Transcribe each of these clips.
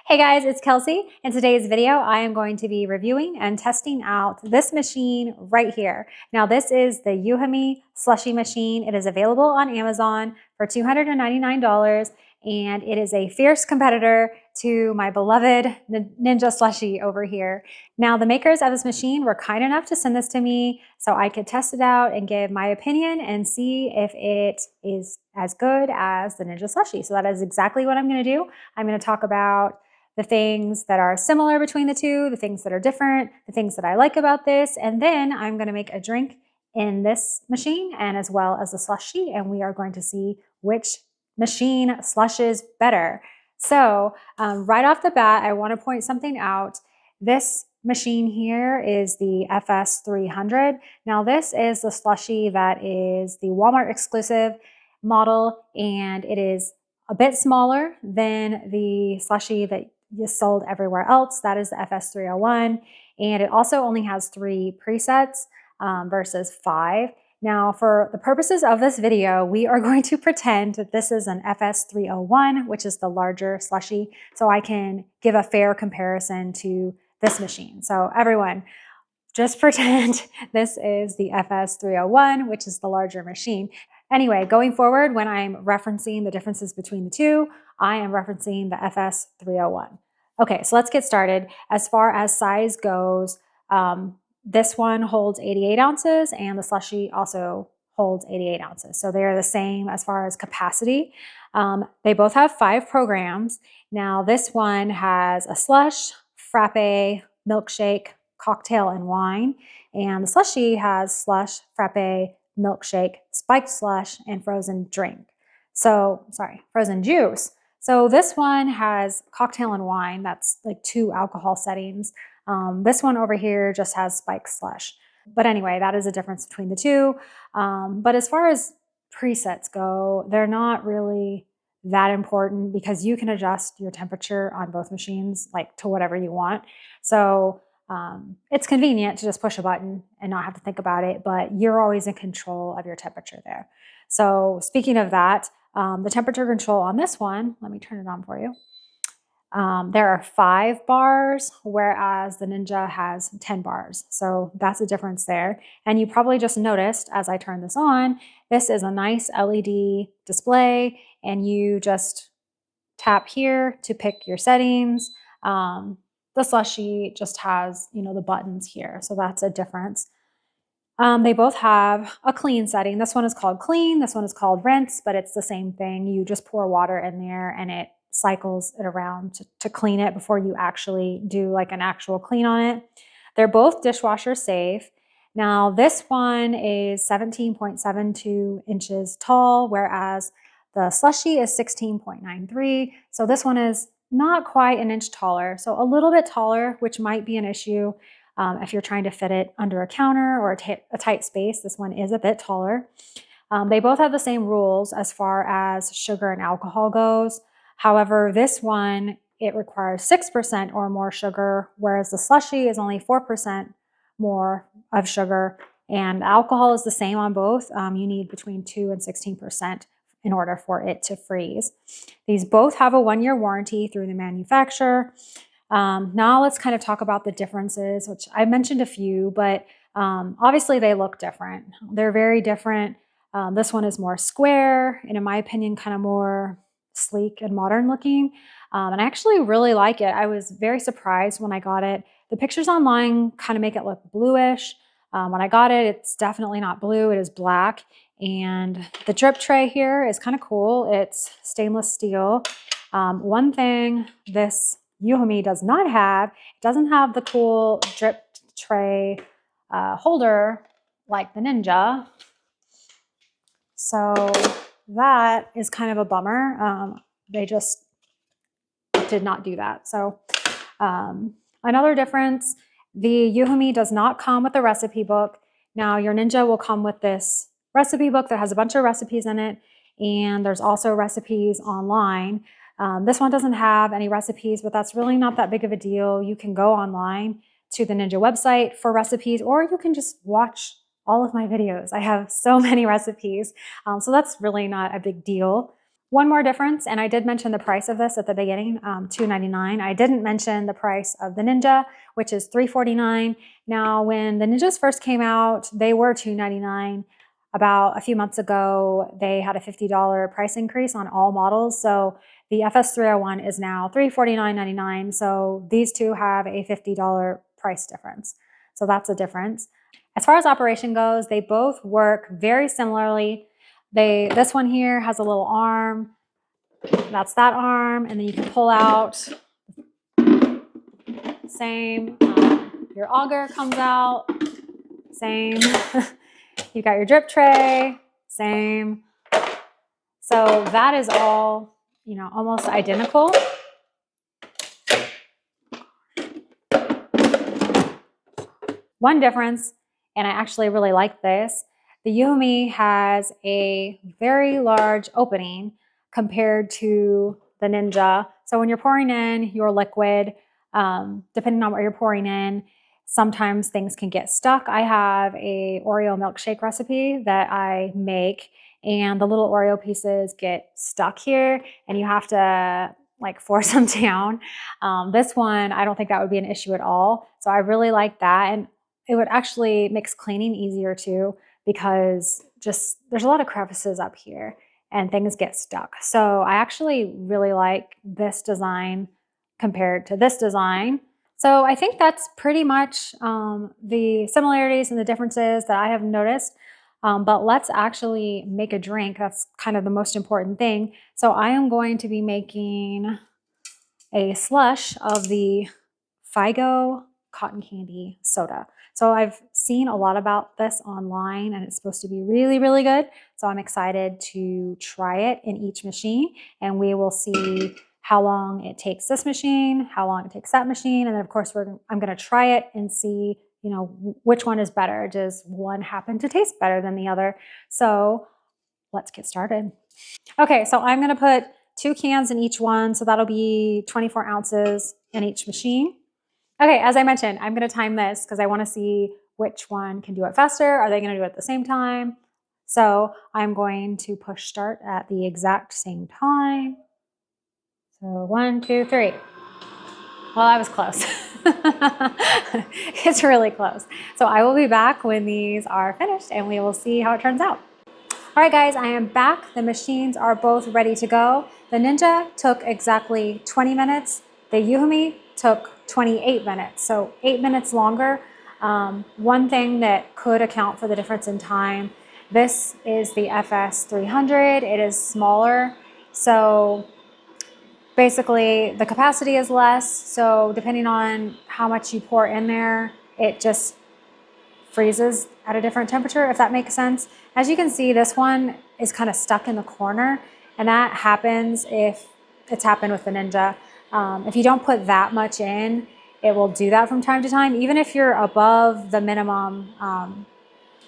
Hey guys, it's Kelsey. In today's video, I am going to be reviewing and testing out this machine right here. Now this is the EUHOMY Slushie machine. It is available on Amazon for $299 and it is a fierce competitor to my beloved Ninja Slushie over here. Now the makers of this machine were kind enough to send this to me so I could test it out and give my opinion and see if it is as good as the Ninja Slushie. So that is exactly what I'm going to do. I'm going to talk about the things that are similar between the two, the things that are different, the things that I like about this, and then I'm going to make a drink in this machine and as well as the slushie, and we are going to see which machine slushes better. So right off the bat, I want to point something out. This machine here is the FS300. Now this is the slushie that is the Walmart exclusive model, and it is a bit smaller than the slushie that is sold everywhere else. That is the FS301, and it also only has 3 presets versus 5. Now, for the purposes of this video, we are going to pretend that this is an FS301, which is the larger slushie, so I can give a fair comparison to this machine. So everyone, just pretend this is the FS301, which is the larger machine. Anyway, going forward, when I'm referencing the differences between the two, I am referencing the FS301. Okay, so let's get started. As far as size goes, this one holds 88 ounces and the slushie also holds 88 ounces. So they are the same as far as capacity. They both have 5 programs. Now this one has a slush, frappe, milkshake, cocktail, and wine. And the slushie has slush, frappe, milkshake, spiked slush, and frozen drink. So, sorry, frozen juice. So this one has cocktail and wine. That's like 2 alcohol settings. This one over here just has spiked slush. But anyway, that is a difference between the two. But as far as presets go, they're not really that important because you can adjust your temperature on both machines like to whatever you want. So it's convenient to just push a button and not have to think about it, but you're always in control of your temperature there. So speaking of that, the temperature control on this one, let me turn it on for you. There are 5 bars, whereas the Ninja has 10 bars. So that's a difference there. And you probably just noticed as I turn this on, this is a nice LED display, and you just tap here to pick your settings. The slushie just has, the buttons here. So that's a difference. They both have a clean setting. This one is called clean. This one is called rinse, but it's the same thing. You just pour water in there and it cycles it around to clean it before you actually do like an actual clean on it. They're both dishwasher safe. Now this one is 17.72 inches tall, whereas the slushie is 16.93. So this one is not quite an inch taller, so a little bit taller, which might be an issue if you're trying to fit it under a counter or a tight space. This one is a bit taller. They both have the same rules as far as sugar and alcohol goes. However, this one, it requires 6% or more sugar, whereas the slushie is only 4% more of sugar, and alcohol is the same on both. You need between 2 and 16% in order for it to freeze. These both have a 1-year warranty through the manufacturer. Now let's kind of talk about the differences, which I mentioned a few, but obviously they look different. They're very different. This one is more square and in my opinion, kind of more sleek and modern looking. And I actually really like it. I was very surprised when I got it. The pictures online kind of make it look bluish. When I got it, it's definitely not blue, it is black. And the drip tray here is kind of cool. It's stainless steel. One thing this EUHOMY does not have, it doesn't have the cool drip tray holder like the Ninja. So that is kind of a bummer. They just did not do that. So another difference, the EUHOMY does not come with a recipe book. Now your Ninja will come with this recipe book that has a bunch of recipes in it, and there's also recipes online. This one doesn't have any recipes, but that's really not that big of a deal. You can go online to the Ninja website for recipes, or you can just watch all of my videos. I have so many recipes, so that's really not a big deal. One more difference, and I did mention the price of this at the beginning, $2.99. I didn't mention the price of the Ninja, which is $3.49. Now, when the Ninjas first came out, they were $2.99. About a few months ago, they had a $50 price increase on all models. So the FS301 is now $349.99. So these two have a $50 price difference. So that's a difference. As far as operation goes, they both work very similarly. This one here has a little arm. That's that arm. And then you can pull out. Same. Your auger comes out. Same. You got your drip tray. Same. So that is all, almost identical. One difference, and I actually really like this, the EUHOMY has a very large opening compared to the Ninja. So when you're pouring in your liquid, depending on what you're pouring in, sometimes things can get stuck. I have a Oreo milkshake recipe that I make, and the little Oreo pieces get stuck here, and you have to like force them down. This one, I don't think that would be an issue at all. So I really like that. And it would actually makes cleaning easier too, because just there's a lot of crevices up here and things get stuck. So I actually really like this design compared to this design. So I think that's pretty much the similarities and the differences that I have noticed. But let's actually make a drink. That's kind of the most important thing. So I am going to be making a slush of the Figo cotton candy soda. So I've seen a lot about this online, and it's supposed to be really, really good. So I'm excited to try it in each machine, and we will see how long it takes this machine, how long it takes that machine. And then of course, I'm gonna try it and see, which one is better. Does one happen to taste better than the other? So let's get started. Okay, so I'm gonna put 2 cans in each one. So that'll be 24 ounces in each machine. Okay, as I mentioned, I'm gonna time this because I wanna see which one can do it faster. Are they gonna do it at the same time? So I'm going to push start at the exact same time. So 1, 2, 3. Well, I was close. It's really close. So I will be back when these are finished and we will see how it turns out. All right, guys, I am back. The machines are both ready to go. The Ninja took exactly 20 minutes. The EUHOMY took 28 minutes, so 8 minutes longer. One thing that could account for the difference in time, this is the FS300. It is smaller, so basically the capacity is less. So depending on how much you pour in there, it just freezes at a different temperature, if that makes sense. As you can see, this one is kind of stuck in the corner, and that happens if it's happened with the Ninja. If you don't put that much in, it will do that from time to time. Even if you're above the minimum,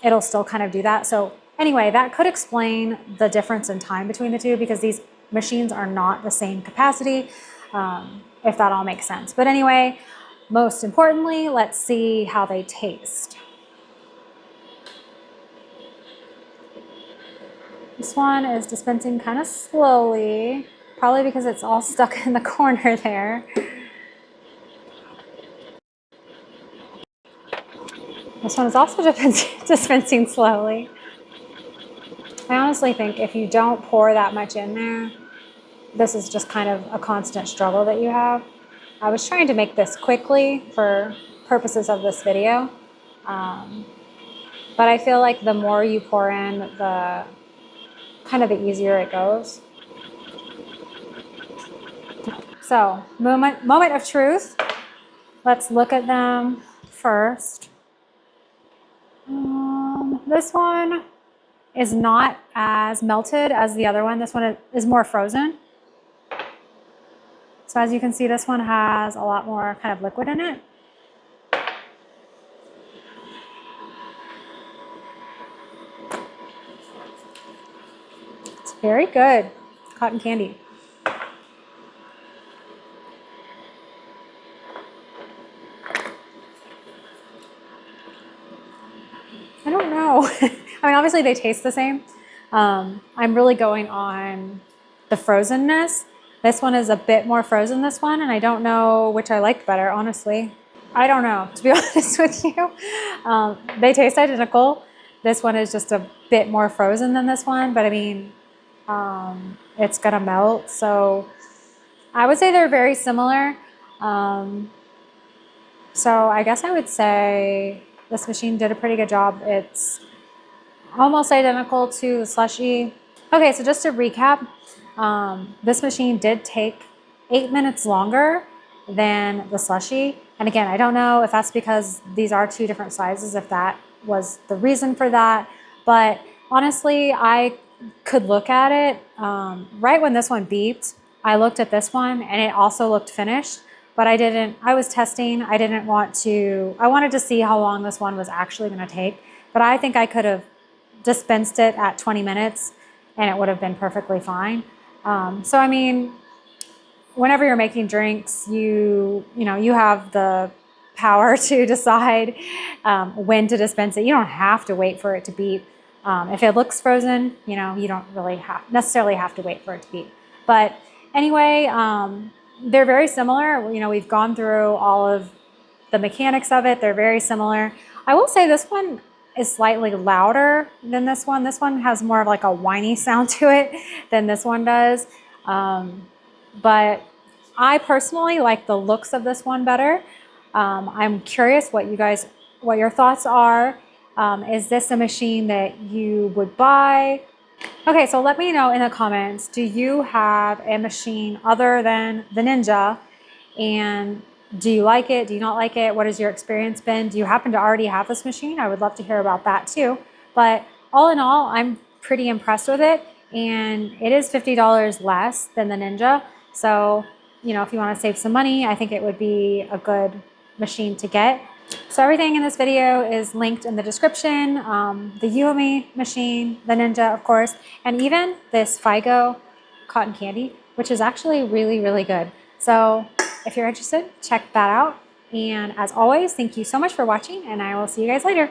it'll still kind of do that. So anyway, that could explain the difference in time between the two, because these machines are not the same capacity, if that all makes sense. But anyway, most importantly, let's see how they taste. This one is dispensing kind of slowly, probably because it's all stuck in the corner there. This one is also dispensing slowly. I honestly think if you don't pour that much in there, this is just kind of a constant struggle that you have. I was trying to make this quickly for purposes of this video, but I feel like the more you pour in, the easier it goes. So, moment of truth. Let's look at them first. This one is not as melted as the other one. This one is more frozen. So as you can see, this one has a lot more kind of liquid in it. It's very good. Cotton candy. I don't know. I mean, obviously they taste the same. I'm really going on the frozenness. This one is a bit more frozen, this one, and I don't know which I liked better, honestly. I don't know, to be honest with you. They taste identical. This one is just a bit more frozen than this one, but I mean, it's gonna melt. So I would say they're very similar. So I guess I would say this machine did a pretty good job. It's almost identical to the Slushie. Okay, so just to recap, this machine did take 8 minutes longer than the Slushie. And again, I don't know if that's because these are two different sizes, if that was the reason for that. But honestly, I could look at it right when this one beeped. I looked at this one and it also looked finished, but I was testing. I wanted to see how long this one was actually going to take, but I think I could have dispensed it at 20 minutes and it would have been perfectly fine. So, I mean, whenever you're making drinks, you have the power to decide when to dispense it. You don't have to wait for it to beep. If it looks frozen, you don't really necessarily have to wait for it to beep. But anyway, they're very similar. We've gone through all of the mechanics of it. They're very similar. I will say this one is slightly louder than this one. This one has more of like a whiny sound to it than this one does. But I personally like the looks of this one better. I'm curious what your thoughts are. Is this a machine that you would buy? Okay, so let me know in the comments, do you have a machine other than the Ninja? And do you like it? Do you not like it? What has your experience been? Do you happen to already have this machine? I would love to hear about that too. But all in all, I'm pretty impressed with it. And it is $50 less than the Ninja. So, if you want to save some money, I think it would be a good machine to get. So everything in this video is linked in the description. The EUHOMY machine, the Ninja, of course, and even this Figo cotton candy, which is actually really, really good. So if you're interested, check that out. And as always, thank you so much for watching, and I will see you guys later.